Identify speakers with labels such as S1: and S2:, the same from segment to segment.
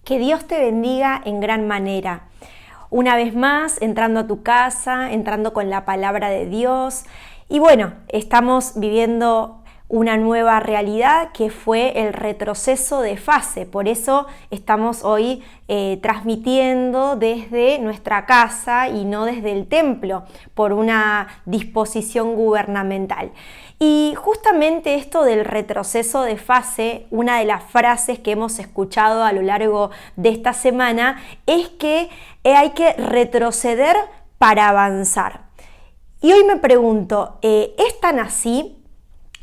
S1: Que Dios te bendiga en gran manera. Una vez más, entrando a tu casa, entrando con la palabra de Dios. Y bueno, estamos viviendo una nueva realidad que fue el retroceso de fase. Por eso estamos hoy transmitiendo desde nuestra casa y no desde el templo, por una disposición gubernamental. Y justamente esto del retroceso de fase, una de las frases que hemos escuchado a lo largo de esta semana es que hay que retroceder para avanzar. Y hoy me pregunto, ¿es tan así?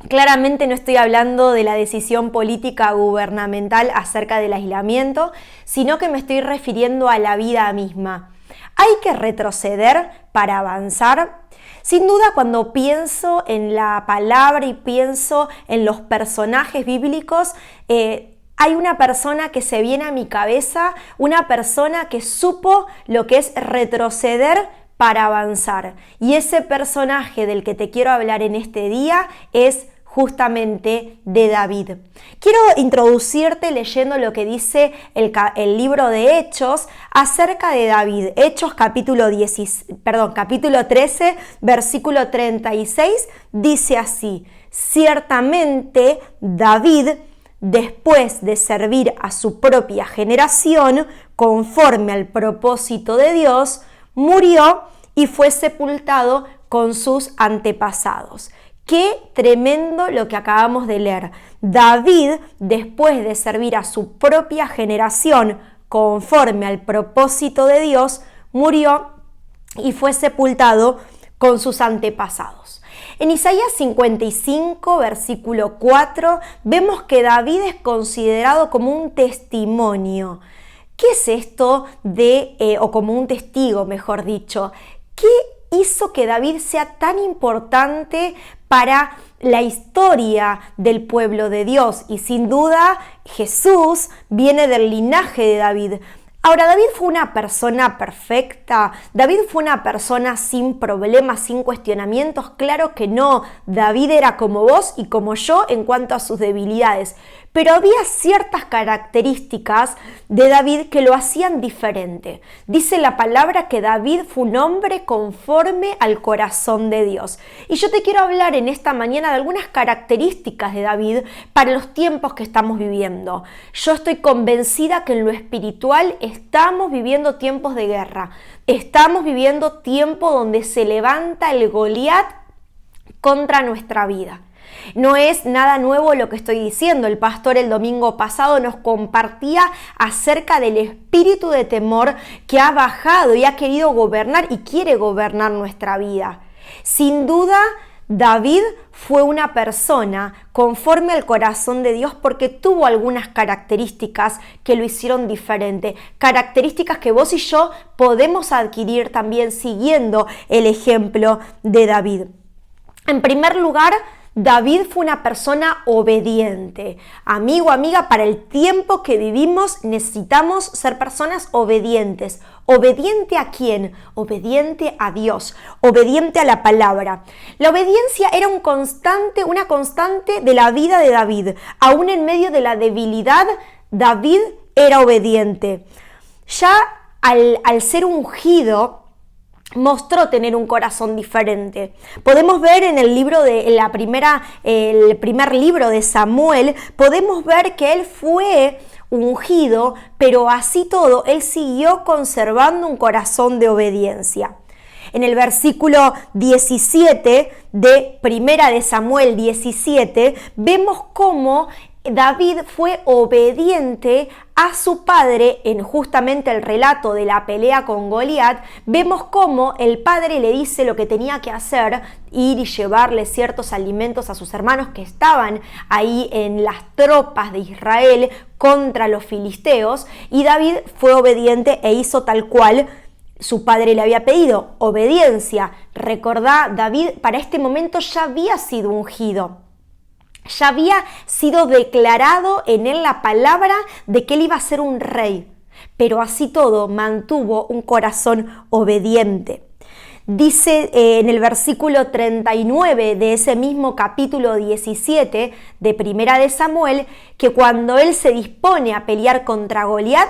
S1: Claramente no estoy hablando de la decisión política gubernamental acerca del aislamiento, sino que me estoy refiriendo a la vida misma. ¿Hay que retroceder para avanzar? Sin duda, cuando pienso en la palabra y pienso en los personajes bíblicos, hay una persona que se viene a mi cabeza, una persona que supo lo que es retroceder para avanzar. Y ese personaje del que te quiero hablar en este día es justamente de David. Quiero introducirte leyendo lo que dice el libro de Hechos acerca de David. Hechos capítulo 13, versículo 36, dice así: ciertamente David, después de servir a su propia generación, conforme al propósito de Dios, murió y fue sepultado con sus antepasados. Qué tremendo lo que acabamos de leer. David, después de servir a su propia generación, conforme al propósito de Dios, murió y fue sepultado con sus antepasados. En Isaías 55, versículo 4, vemos que David es considerado como un testimonio. ¿Qué es esto o como un testigo, mejor dicho? ¿Qué hizo que David sea tan importante para la historia del pueblo de Dios? Y sin duda, Jesús viene del linaje de David. Ahora, ¿David fue una persona perfecta? ¿David fue una persona sin problemas, sin cuestionamientos? Claro que no. David era como vos y como yo en cuanto a sus debilidades. Pero había ciertas características de David que lo hacían diferente. Dice la palabra que David fue un hombre conforme al corazón de Dios. Y yo te quiero hablar en esta mañana de algunas características de David para los tiempos que estamos viviendo. Yo estoy convencida que en lo espiritual estamos viviendo tiempos de guerra. Estamos viviendo tiempo donde se levanta el Goliat contra nuestra vida. No es nada nuevo lo que estoy diciendo. El pastor el domingo pasado nos compartía acerca del espíritu de temor que ha bajado y ha querido gobernar y quiere gobernar nuestra vida. Sin duda, David fue una persona conforme al corazón de Dios porque tuvo algunas características que lo hicieron diferente. Características que vos y yo podemos adquirir también siguiendo el ejemplo de David. En primer lugar, David fue una persona obediente. Amigo, amiga, para el tiempo que vivimos necesitamos ser personas obedientes. ¿Obediente a quién? Obediente a Dios, obediente a la palabra. La obediencia era una constante de la vida de David. Aún en medio de la debilidad, David era obediente. Ya al ser ungido, mostró tener un corazón diferente. Podemos ver en el primer libro de Samuel, podemos ver que él fue ungido, pero así todo, él siguió conservando un corazón de obediencia. En el versículo 17 de Primera de Samuel 17, vemos cómo David fue obediente a su padre. En justamente el relato de la pelea con Goliat, vemos cómo el padre le dice lo que tenía que hacer, ir y llevarle ciertos alimentos a sus hermanos que estaban ahí en las tropas de Israel contra los filisteos, y David fue obediente e hizo tal cual su padre le había pedido. Obediencia. Recordá, David para este momento ya había sido ungido. Ya había sido declarado en él la palabra de que él iba a ser un rey, pero así todo mantuvo un corazón obediente. Dice en el versículo 39 de ese mismo capítulo 17 de Primera de Samuel que cuando él se dispone a pelear contra Goliat,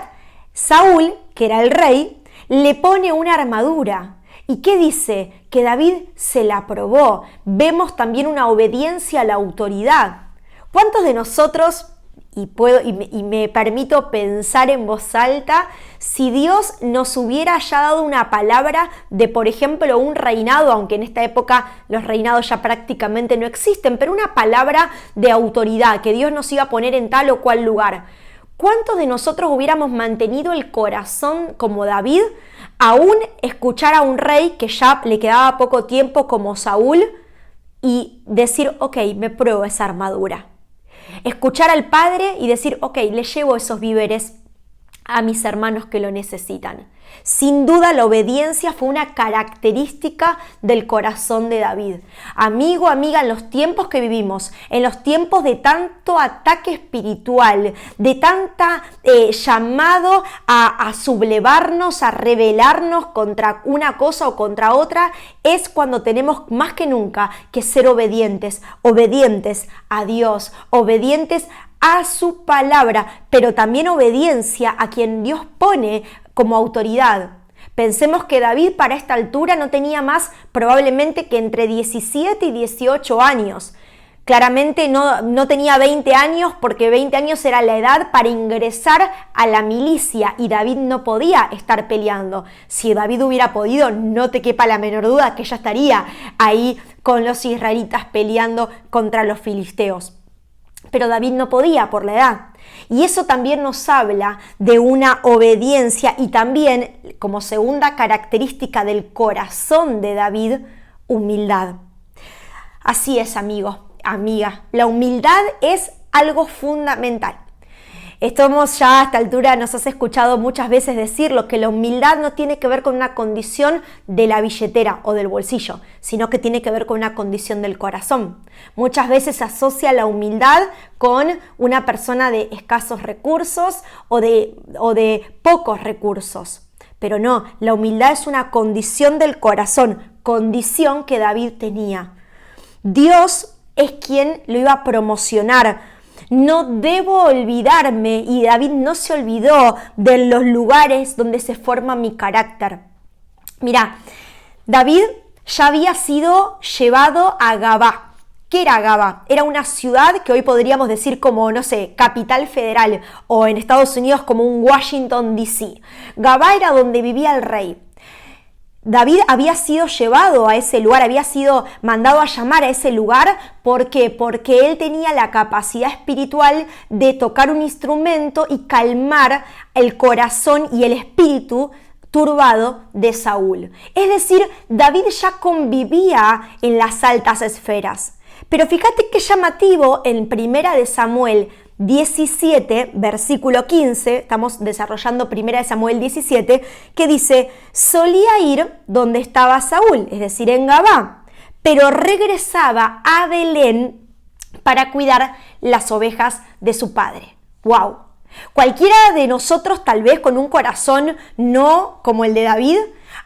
S1: Saúl, que era el rey, le pone una armadura. ¿Y qué dice? Que David se la probó. Vemos también una obediencia a la autoridad. ¿Cuántos de nosotros, y me permito pensar en voz alta, si Dios nos hubiera ya dado una palabra de, por ejemplo, un reinado, aunque en esta época los reinados ya prácticamente no existen, pero una palabra de autoridad, que Dios nos iba a poner en tal o cual lugar? ¿Cuántos de nosotros hubiéramos mantenido el corazón como David, aún escuchar a un rey que ya le quedaba poco tiempo como Saúl y decir, ok, me pruebo esa armadura? Escuchar al padre y decir, ok, le llevo esos víveres a mis hermanos que lo necesitan. Sin duda la obediencia fue una característica del corazón de David. Amigo, amiga, en los tiempos que vivimos, en los tiempos de tanto ataque espiritual, de tanta llamado a sublevarnos, a rebelarnos contra una cosa o contra otra, es cuando tenemos más que nunca que ser obedientes, obedientes a Dios, obedientes a su palabra, pero también obediencia a quien Dios pone como autoridad. Pensemos que David para esta altura no tenía más probablemente que entre 17 y 18 años. Claramente no tenía 20 años porque 20 años era la edad para ingresar a la milicia y David no podía estar peleando. Si David hubiera podido, no te quepa la menor duda que ya estaría ahí con los israelitas peleando contra los filisteos. Pero David no podía por la edad. Y eso también nos habla de una obediencia y también, como segunda característica del corazón de David, humildad. Así es, amigo, amiga, la humildad es algo fundamental. Estamos ya a esta altura, nos has escuchado muchas veces decirlo, que la humildad no tiene que ver con una condición de la billetera o del bolsillo, sino que tiene que ver con una condición del corazón. Muchas veces se asocia la humildad con una persona de escasos recursos o de pocos recursos. Pero no, la humildad es una condición del corazón, condición que David tenía. Dios es quien lo iba a promocionar. No debo olvidarme, y David no se olvidó de los lugares donde se forma mi carácter. Mira, David ya había sido llevado a Gabá. ¿Qué era Gabá? Era una ciudad que hoy podríamos decir como, no sé, capital federal, o en Estados Unidos como un Washington, D.C. Gabá era donde vivía el rey. David había sido llevado a ese lugar, había sido mandado a llamar a ese lugar. ¿Por qué? Porque él tenía la capacidad espiritual de tocar un instrumento y calmar el corazón y el espíritu turbado de Saúl. Es decir, David ya convivía en las altas esferas. Pero fíjate qué llamativo en 1 Samuel 17, versículo 15, estamos desarrollando 1 Samuel 17, que dice, solía ir donde estaba Saúl, es decir, en Gabá, pero regresaba a Belén para cuidar las ovejas de su padre. ¡Wow! Cualquiera de nosotros, tal vez con un corazón no como el de David,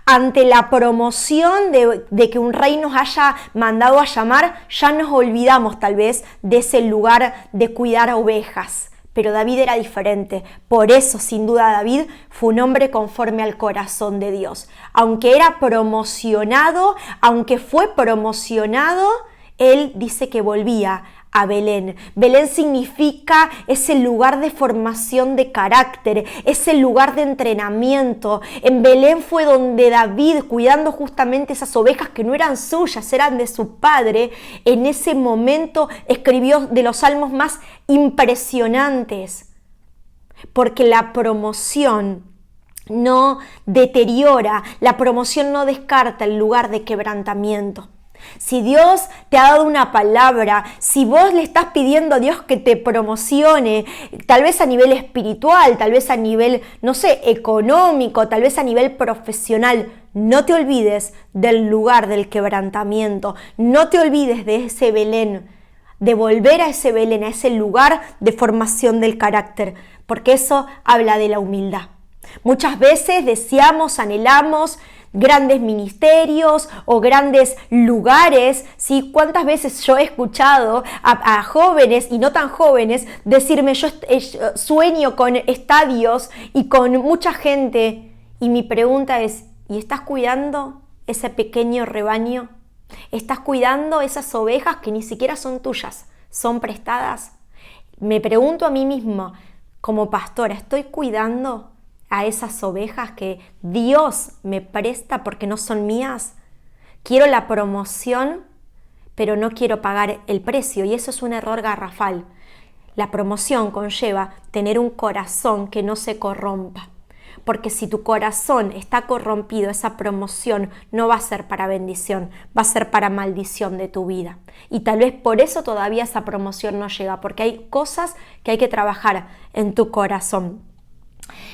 S1: ante la promoción de que un rey nos haya mandado a llamar, ya nos olvidamos tal vez de ese lugar de cuidar ovejas. Pero David era diferente. Por eso, sin duda, David fue un hombre conforme al corazón de Dios. Aunque era promocionado, aunque fue promocionado, él dice que volvía a Belén. Belén significa ese lugar de formación de carácter, ese lugar de entrenamiento. En Belén fue donde David, cuidando justamente esas ovejas que no eran suyas, eran de su padre, en ese momento escribió de los salmos más impresionantes. Porque la promoción no deteriora, la promoción no descarta el lugar de quebrantamiento. Si Dios te ha dado una palabra, si vos le estás pidiendo a Dios que te promocione, tal vez a nivel espiritual, tal vez a nivel, no sé, económico, tal vez a nivel profesional, no te olvides del lugar del quebrantamiento, no te olvides de ese Belén, de volver a ese Belén, a ese lugar de formación del carácter, porque eso habla de la humildad. Muchas veces deseamos, anhelamos grandes ministerios o grandes lugares, ¿sí? ¿Cuántas veces yo he escuchado a jóvenes y no tan jóvenes decirme yo sueño con estadios y con mucha gente? Y mi pregunta es, ¿y estás cuidando ese pequeño rebaño? ¿Estás cuidando esas ovejas que ni siquiera son tuyas, son prestadas? Me pregunto a mí misma, como pastora, ¿estoy cuidando a esas ovejas que Dios me presta porque no son mías? Quiero la promoción, pero no quiero pagar el precio, y eso es un error garrafal. La promoción conlleva tener un corazón que no se corrompa, porque si tu corazón está corrompido, esa promoción no va a ser para bendición, va a ser para maldición de tu vida. Y tal vez por eso todavía esa promoción no llega, porque hay cosas que hay que trabajar en tu corazón.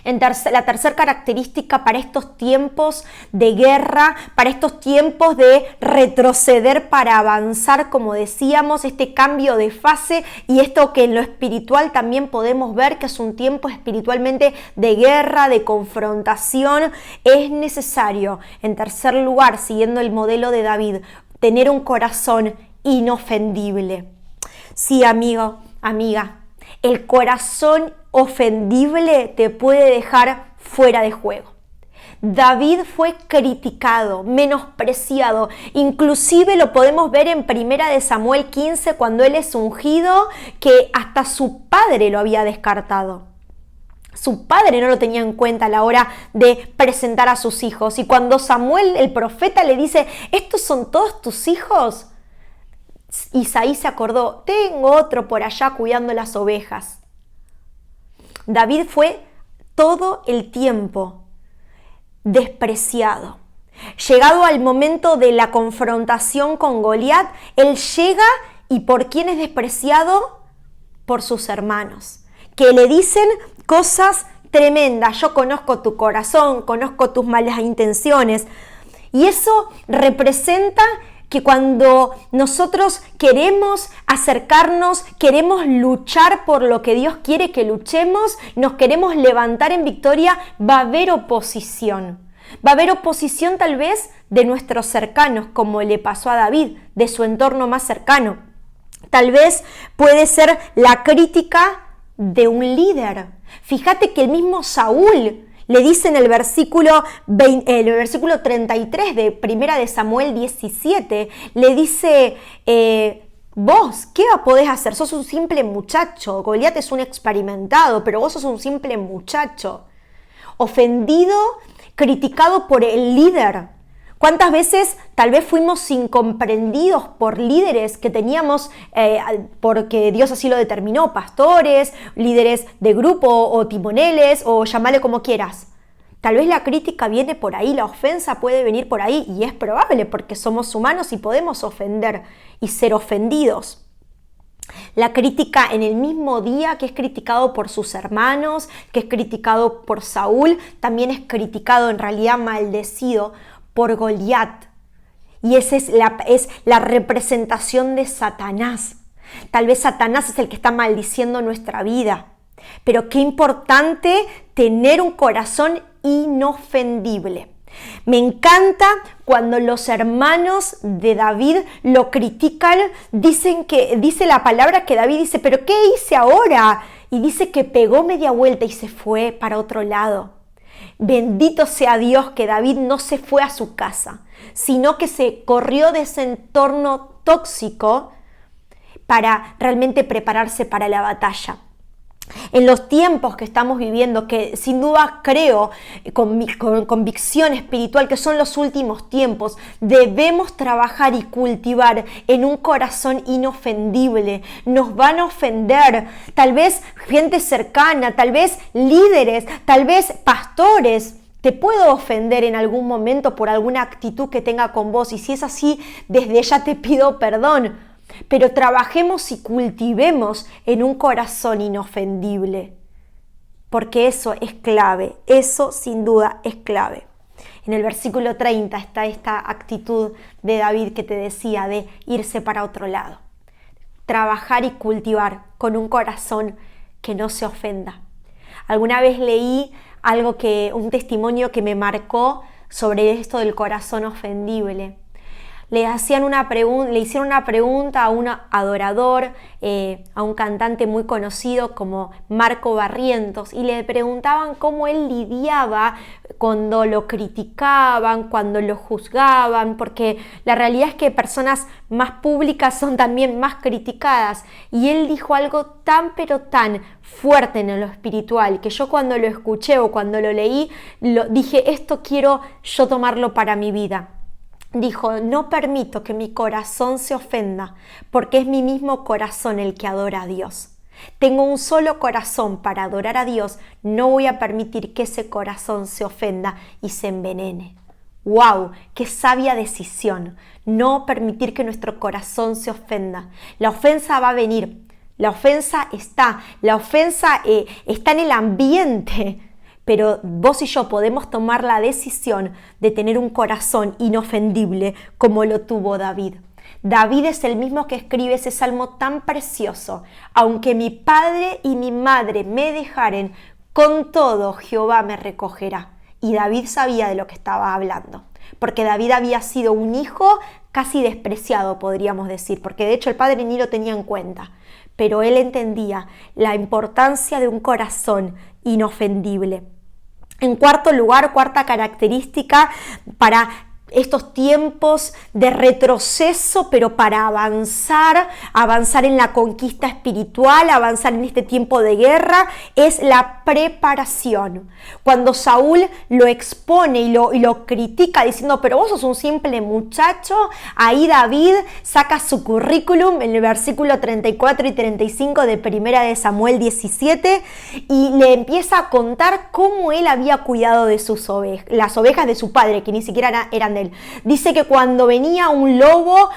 S1: La tercera característica para estos tiempos de guerra, para estos tiempos de retroceder para avanzar, como decíamos, este cambio de fase, y esto que en lo espiritual también podemos ver que es un tiempo espiritualmente de guerra, de confrontación, es necesario, en tercer lugar, siguiendo el modelo de David, tener un corazón inofendible. Sí, amigo, amiga, el corazón ofendible te puede dejar fuera de juego. David fue criticado, menospreciado, inclusive lo podemos ver en 1 Samuel 15 cuando él es ungido, que hasta su padre lo había descartado. Su padre no lo tenía en cuenta a la hora de presentar a sus hijos, y cuando Samuel, el profeta, le dice, ¿estos son todos tus hijos?, Isaí se acordó, tengo otro por allá cuidando las ovejas. David fue todo el tiempo despreciado. Llegado al momento de la confrontación con Goliat, él llega, y ¿por quién es despreciado? Por sus hermanos, que le dicen cosas tremendas. Yo conozco tu corazón, conozco tus malas intenciones. Y eso representa que cuando nosotros queremos acercarnos, queremos luchar por lo que Dios quiere que luchemos, nos queremos levantar en victoria, va a haber oposición. Va a haber oposición tal vez de nuestros cercanos, como le pasó a David, de su entorno más cercano. Tal vez puede ser la crítica de un líder. Fíjate que el mismo Saúl le dice en el versículo 33 de 1 Samuel 17, le dice, vos, ¿qué podés hacer? Sos un simple muchacho. Goliat es un experimentado, pero vos sos un simple muchacho. Ofendido, criticado por el líder. ¿Cuántas veces tal vez fuimos incomprendidos por líderes que teníamos porque Dios así lo determinó? Pastores, líderes de grupo o timoneles, o llamale como quieras. Tal vez la crítica viene por ahí, la ofensa puede venir por ahí, y es probable porque somos humanos y podemos ofender y ser ofendidos. La crítica en el mismo día que es criticado por sus hermanos, que es criticado por Saúl, también es criticado, en realidad maldecido, por Goliat. Y esa es la representación de Satanás. Tal vez Satanás es el que está maldiciendo nuestra vida. Pero qué importante tener un corazón inofendible. Me encanta cuando los hermanos de David lo critican, dice la palabra que David dice, ¿pero qué hice ahora? Y dice que pegó media vuelta y se fue para otro lado. Bendito sea Dios que David no se fue a su casa, sino que se corrió de ese entorno tóxico para realmente prepararse para la batalla. En los tiempos que estamos viviendo, que sin duda creo con convicción espiritual que son los últimos tiempos, debemos trabajar y cultivar en un corazón inofendible. Nos van a ofender, tal vez gente cercana, tal vez líderes, tal vez pastores. Te puedo ofender en algún momento por alguna actitud que tenga con vos, y si es así, desde ya te pido perdón. Pero trabajemos y cultivemos en un corazón inofendible, porque eso es clave, eso sin duda es clave. En el versículo 30 está esta actitud de David que te decía de irse para otro lado. Trabajar y cultivar con un corazón que no se ofenda. Alguna vez leí un testimonio que me marcó sobre esto del corazón ofendible. Le hicieron una pregunta a un adorador, a un cantante muy conocido como Marco Barrientos, y le preguntaban cómo él lidiaba cuando lo criticaban, cuando lo juzgaban, porque la realidad es que personas más públicas son también más criticadas, y él dijo algo tan pero tan fuerte en lo espiritual, que yo cuando lo escuché o cuando lo leí, dije, esto quiero yo tomarlo para mi vida. Dijo, no permito que mi corazón se ofenda, porque es mi mismo corazón el que adora a Dios. Tengo un solo corazón para adorar a Dios, no voy a permitir que ese corazón se ofenda y se envenene. ¡Wow! ¡Qué sabia decisión! No permitir que nuestro corazón se ofenda. La ofensa va a venir, la ofensa está en el ambiente. Pero vos y yo podemos tomar la decisión de tener un corazón inofendible como lo tuvo David. David es el mismo que escribe ese salmo tan precioso. Aunque mi padre y mi madre me dejaren, con todo Jehová me recogerá. Y David sabía de lo que estaba hablando, porque David había sido un hijo casi despreciado, podríamos decir, porque de hecho el padre ni lo tenía en cuenta. Pero él entendía la importancia de un corazón inofendible. En cuarto lugar, cuarta característica para estos tiempos de retroceso, pero para avanzar en la conquista espiritual, avanzar en este tiempo de guerra, es la preparación. Cuando Saúl lo expone y lo critica diciendo, pero vos sos un simple muchacho, ahí David saca su currículum en el versículo 34 y 35 de 1 de Samuel 17 y le empieza a contar cómo él había cuidado de sus las ovejas de su padre, que ni siquiera eran de él. Dice que cuando venía un lobo,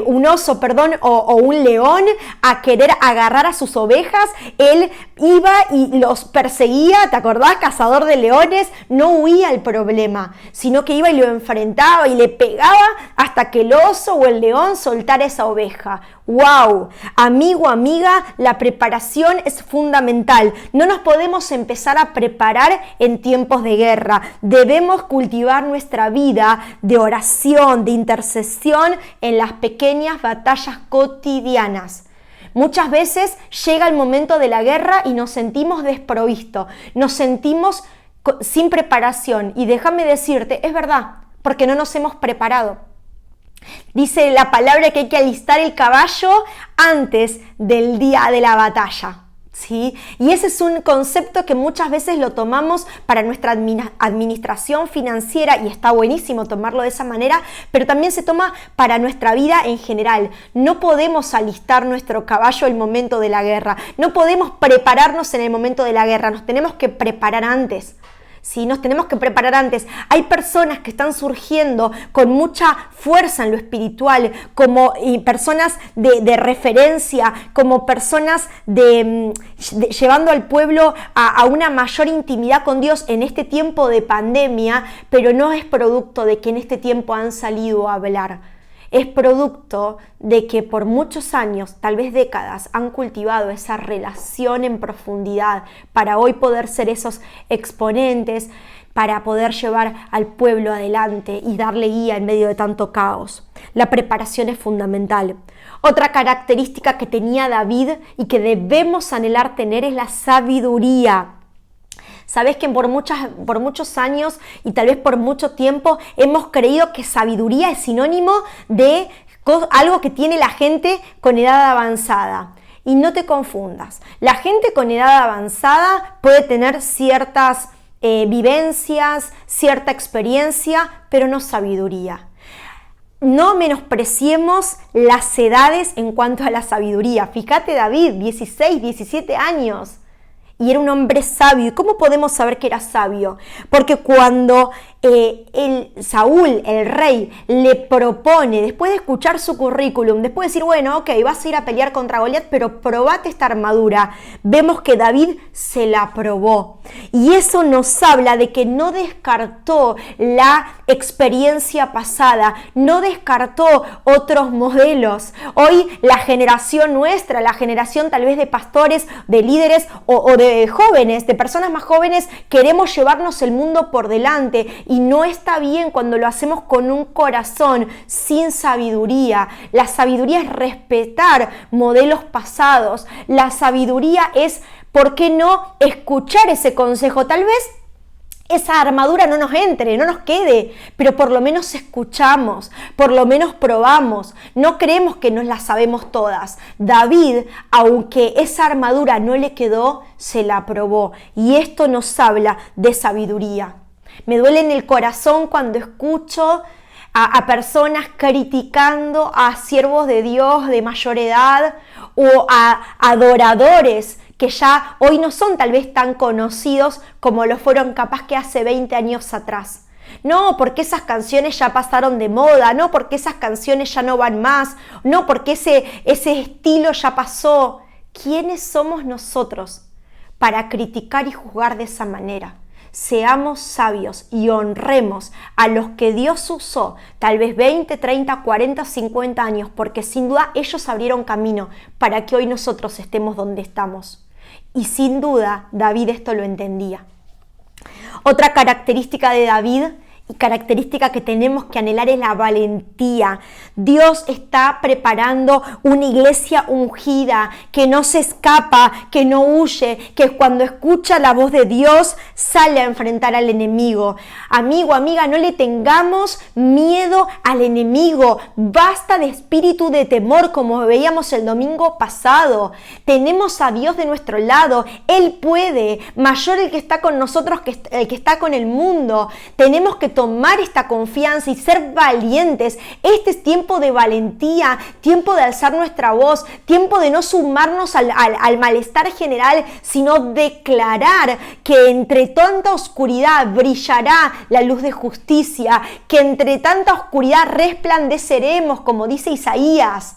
S1: un oso, o un león a querer agarrar a sus ovejas, él iba y los perseguía, ¿te acordás? Cazador de leones, no huía al problema, sino que iba y lo enfrentaba y le pegaba hasta que el oso o el león soltara esa oveja. ¡Wow! Amigo, amiga, la preparación es fundamental. No nos podemos empezar a preparar en tiempos de guerra. Debemos cultivar nuestra vida de oración, de intercesión en las pequeñas batallas cotidianas. Muchas veces llega el momento de la guerra y nos sentimos desprovistos, nos sentimos sin preparación. Y déjame decirte, es verdad, porque no nos hemos preparado. Dice la palabra que hay que alistar el caballo antes del día de la batalla, ¿sí? Y ese es un concepto que muchas veces lo tomamos para nuestra administración financiera y está buenísimo tomarlo de esa manera, pero también se toma para nuestra vida en general. No podemos alistar nuestro caballo en el momento de la guerra, no podemos prepararnos en el momento de la guerra, nos tenemos que preparar antes. Sí, nos tenemos que preparar antes. Hay personas que están surgiendo con mucha fuerza en lo espiritual, como personas de referencia, como personas llevando al pueblo a una mayor intimidad con Dios en este tiempo de pandemia, pero no es producto de que en este tiempo han salido a hablar. Es producto de que por muchos años, tal vez décadas, han cultivado esa relación en profundidad para hoy poder ser esos exponentes, para poder llevar al pueblo adelante y darle guía en medio de tanto caos. La preparación es fundamental. Otra característica que tenía David y que debemos anhelar tener es la sabiduría. Sabes que por muchos años y tal vez por mucho tiempo hemos creído que sabiduría es sinónimo de algo que tiene la gente con edad avanzada. Y no te confundas, la gente con edad avanzada puede tener ciertas vivencias, cierta experiencia, pero no sabiduría. No menospreciemos las edades en cuanto a la sabiduría. Fíjate David, 16, 17 años. Y era un hombre sabio. ¿Y cómo podemos saber que era sabio? Porque cuando Saúl, el rey, le propone, después de escuchar su currículum, después de decir, bueno, ok, vas a ir a pelear contra Goliat, pero probate esta armadura, vemos que David se la probó. Y eso nos habla de que no descartó la experiencia pasada, no descartó otros modelos. Hoy la generación nuestra, la generación tal vez de pastores, de líderes o de jóvenes, de personas más jóvenes, queremos llevarnos el mundo por delante y no está bien cuando lo hacemos con un corazón sin sabiduría. La sabiduría es respetar modelos pasados. La sabiduría es, ¿por qué no escuchar ese consejo? Tal vez esa armadura no nos entre, no nos quede, pero por lo menos escuchamos, por lo menos probamos. No creemos que nos la sabemos todas. David, aunque esa armadura no le quedó, se la probó. Y esto nos habla de sabiduría. Me duele en el corazón cuando escucho a personas criticando a siervos de Dios de mayor edad o a adoradores que ya hoy no son tal vez tan conocidos como lo fueron capaz que hace 20 años atrás. No, porque esas canciones ya pasaron de moda, no, porque esas canciones ya no van más, no, porque ese estilo ya pasó. ¿Quiénes somos nosotros para criticar y juzgar de esa manera? Seamos sabios y honremos a los que Dios usó, tal vez 20, 30, 40, 50 años, porque sin duda ellos abrieron camino para que hoy nosotros estemos donde estamos. Y sin duda David esto lo entendía. Otra característica de David y característica que tenemos que anhelar es la valentía. Dios está preparando una iglesia ungida que no se escapa, que no huye, que cuando escucha la voz de Dios sale a enfrentar al enemigo. Amigo, amiga, no le tengamos miedo al enemigo. Basta de espíritu de temor como veíamos el domingo pasado. Tenemos a Dios de nuestro lado. Él puede. Mayor el que está con nosotros que el que está con el mundo. Tenemos que tomar esta confianza y ser valientes. Este es tiempo de valentía, tiempo de alzar nuestra voz, tiempo de no sumarnos al malestar general, sino declarar que entre tanta oscuridad brillará la luz de justicia, que entre tanta oscuridad resplandeceremos, como dice Isaías.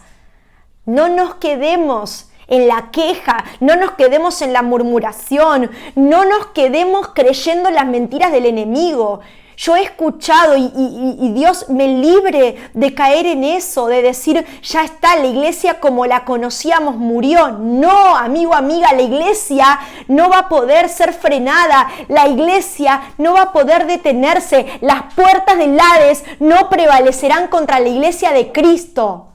S1: No nos quedemos en la queja, no nos quedemos en la murmuración, no nos quedemos creyendo las mentiras del enemigo. Yo he escuchado y Dios me libre de caer en eso, de decir, ya está, la iglesia como la conocíamos murió. No, amigo, amiga, la iglesia no va a poder ser frenada, la iglesia no va a poder detenerse, las puertas del Hades no prevalecerán contra la iglesia de Cristo.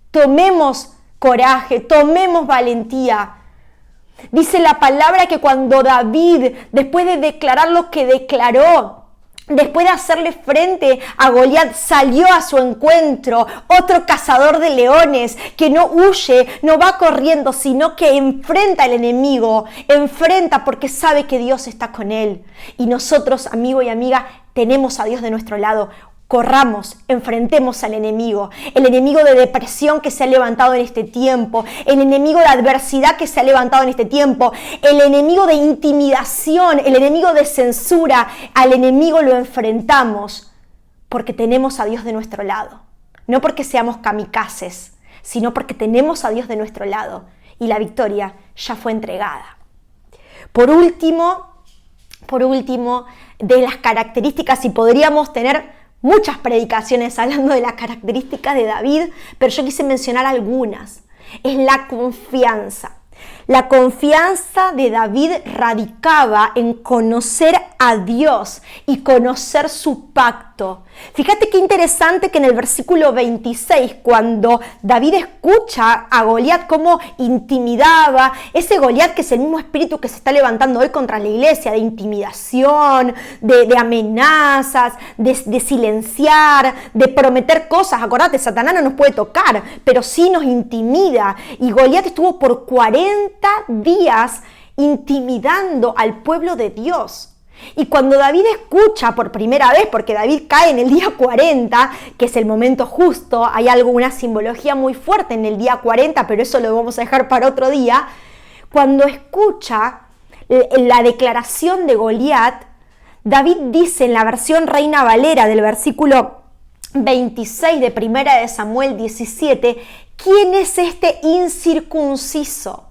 S1: Tomemos coraje, tomemos valentía. Dice la palabra que cuando David, después de declarar lo que declaró, después de hacerle frente a Goliat, salió a su encuentro otro cazador de leones que no huye, no va corriendo, sino que enfrenta al enemigo, enfrenta porque sabe que Dios está con él. Y nosotros, amigo y amiga, tenemos a Dios de nuestro lado. Corramos, enfrentemos al enemigo, el enemigo de depresión que se ha levantado en este tiempo, el enemigo de adversidad que se ha levantado en este tiempo, el enemigo de intimidación, el enemigo de censura. Al enemigo lo enfrentamos porque tenemos a Dios de nuestro lado, no porque seamos kamikazes, sino porque tenemos a Dios de nuestro lado y la victoria ya fue entregada. Por último, de las características, y podríamos tener muchas predicaciones hablando de las características de David, pero yo quise mencionar algunas. Es la confianza. La confianza de David radicaba en conocer a Dios y conocer su pacto. Fíjate qué interesante que en el versículo 26, cuando David escucha a Goliat cómo intimidaba, ese Goliat que es el mismo espíritu que se está levantando hoy contra la iglesia, de intimidación, de amenazas, de silenciar, de prometer cosas. Acordate, Satanás no nos puede tocar, pero sí nos intimida. Y Goliat estuvo por 40 días intimidando al pueblo de Dios. Y cuando David escucha por primera vez, porque David cae en el día 40, que es el momento justo, hay una simbología muy fuerte en el día 40, pero eso lo vamos a dejar para otro día. Cuando escucha la declaración de Goliat, David dice en la versión Reina Valera del versículo 26 de 1 de Samuel 17, ¿quién es este incircunciso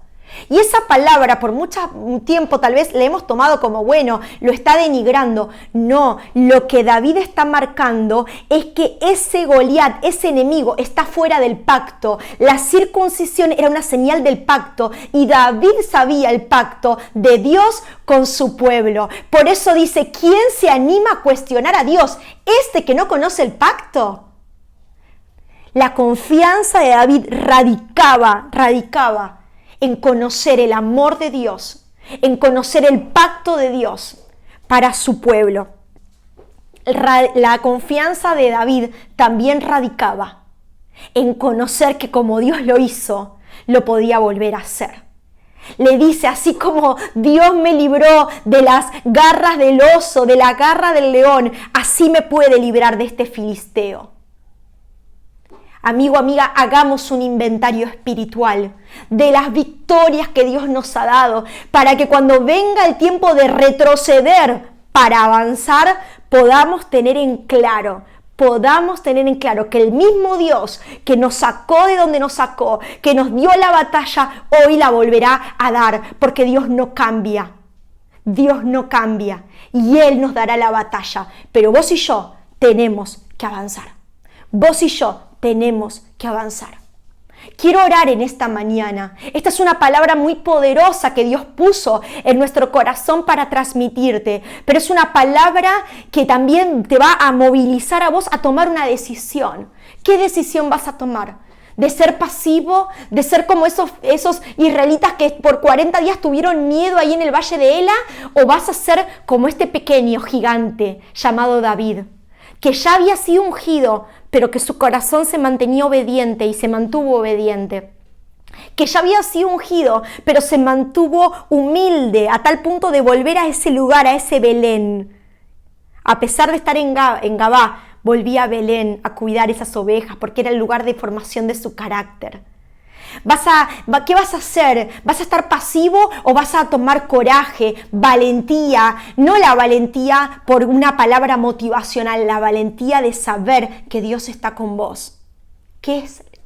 S1: Y esa palabra por mucho tiempo tal vez le hemos tomado como, bueno, lo está denigrando. No, lo que David está marcando es que ese Goliat, ese enemigo, está fuera del pacto. La circuncisión era una señal del pacto y David sabía el pacto de Dios con su pueblo. Por eso dice, ¿quién se anima a cuestionar a Dios? ¿Este que no conoce el pacto? La confianza de David radicaba en conocer el amor de Dios, en conocer el pacto de Dios para su pueblo. La confianza de David también radicaba en conocer que como Dios lo hizo, lo podía volver a hacer. Le dice, así como Dios me libró de las garras del oso, de la garra del león, así me puede librar de este filisteo. Amigo, amiga, hagamos un inventario espiritual de las victorias que Dios nos ha dado para que cuando venga el tiempo de retroceder para avanzar, podamos tener en claro que el mismo Dios que nos sacó de donde nos sacó, que nos dio la batalla, hoy la volverá a dar, porque Dios no cambia. Dios no cambia y Él nos dará la batalla, pero vos y yo tenemos que avanzar. Vos y yo tenemos que avanzar. Quiero orar en esta mañana. Esta es una palabra muy poderosa que Dios puso en nuestro corazón para transmitirte, pero es una palabra que también te va a movilizar a vos a tomar una decisión. ¿Qué decisión vas a tomar? ¿De ser pasivo? ¿De ser como esos israelitas que por 40 días tuvieron miedo ahí en el valle de Ela? ¿O vas a ser como este pequeño gigante llamado David, que ya había sido ungido, pero que su corazón se mantenía obediente y se mantuvo obediente? Que ya había sido ungido, pero se mantuvo humilde a tal punto de volver a ese lugar, a ese Belén. A pesar de estar en Gabá, volvía a Belén a cuidar esas ovejas porque era el lugar de formación de su carácter. ¿Qué vas a hacer? ¿Vas a estar pasivo o vas a tomar coraje, valentía? No la valentía por una palabra motivacional, la valentía de saber que Dios está con vos.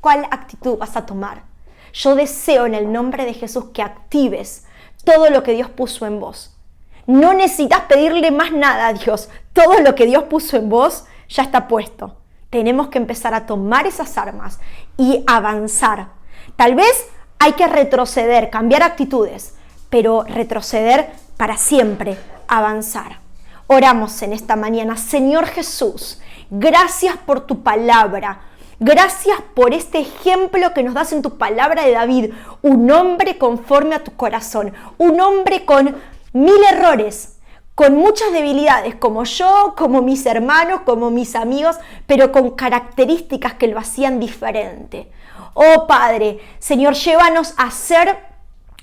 S1: ¿Cuál actitud vas a tomar? Yo deseo en el nombre de Jesús que actives todo lo que Dios puso en vos. No necesitas pedirle más nada a Dios. Todo lo que Dios puso en vos ya está puesto. Tenemos que empezar a tomar esas armas y avanzar. Tal vez hay que retroceder, cambiar actitudes, pero retroceder para siempre, avanzar. Oramos en esta mañana. Señor Jesús, gracias por tu palabra. Gracias por este ejemplo que nos das en tu palabra de David. Un hombre conforme a tu corazón. Un hombre con 1000 errores, con muchas debilidades, como yo, como mis hermanos, como mis amigos, pero con características que lo hacían diferente. Oh Padre, Señor, llévanos a ser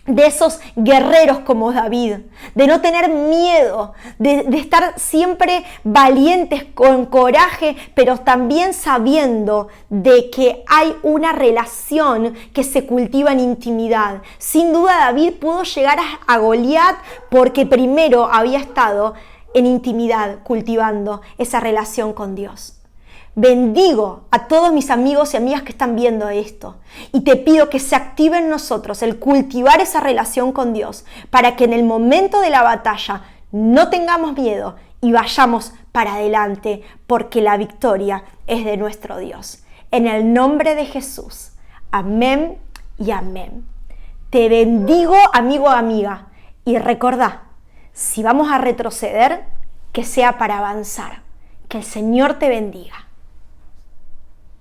S1: de esos guerreros como David, de no tener miedo, de estar siempre valientes, con coraje, pero también sabiendo de que hay una relación que se cultiva en intimidad. Sin duda David pudo llegar a Goliat porque primero había estado en intimidad, cultivando esa relación con Dios. Bendigo a todos mis amigos y amigas que están viendo esto y te pido que se active en nosotros el cultivar esa relación con Dios para que en el momento de la batalla no tengamos miedo y vayamos para adelante porque la victoria es de nuestro Dios. En el nombre de Jesús. Amén y amén. Te bendigo, amigo o amiga, y recordá, si vamos a retroceder, que sea para avanzar. Que el Señor te bendiga.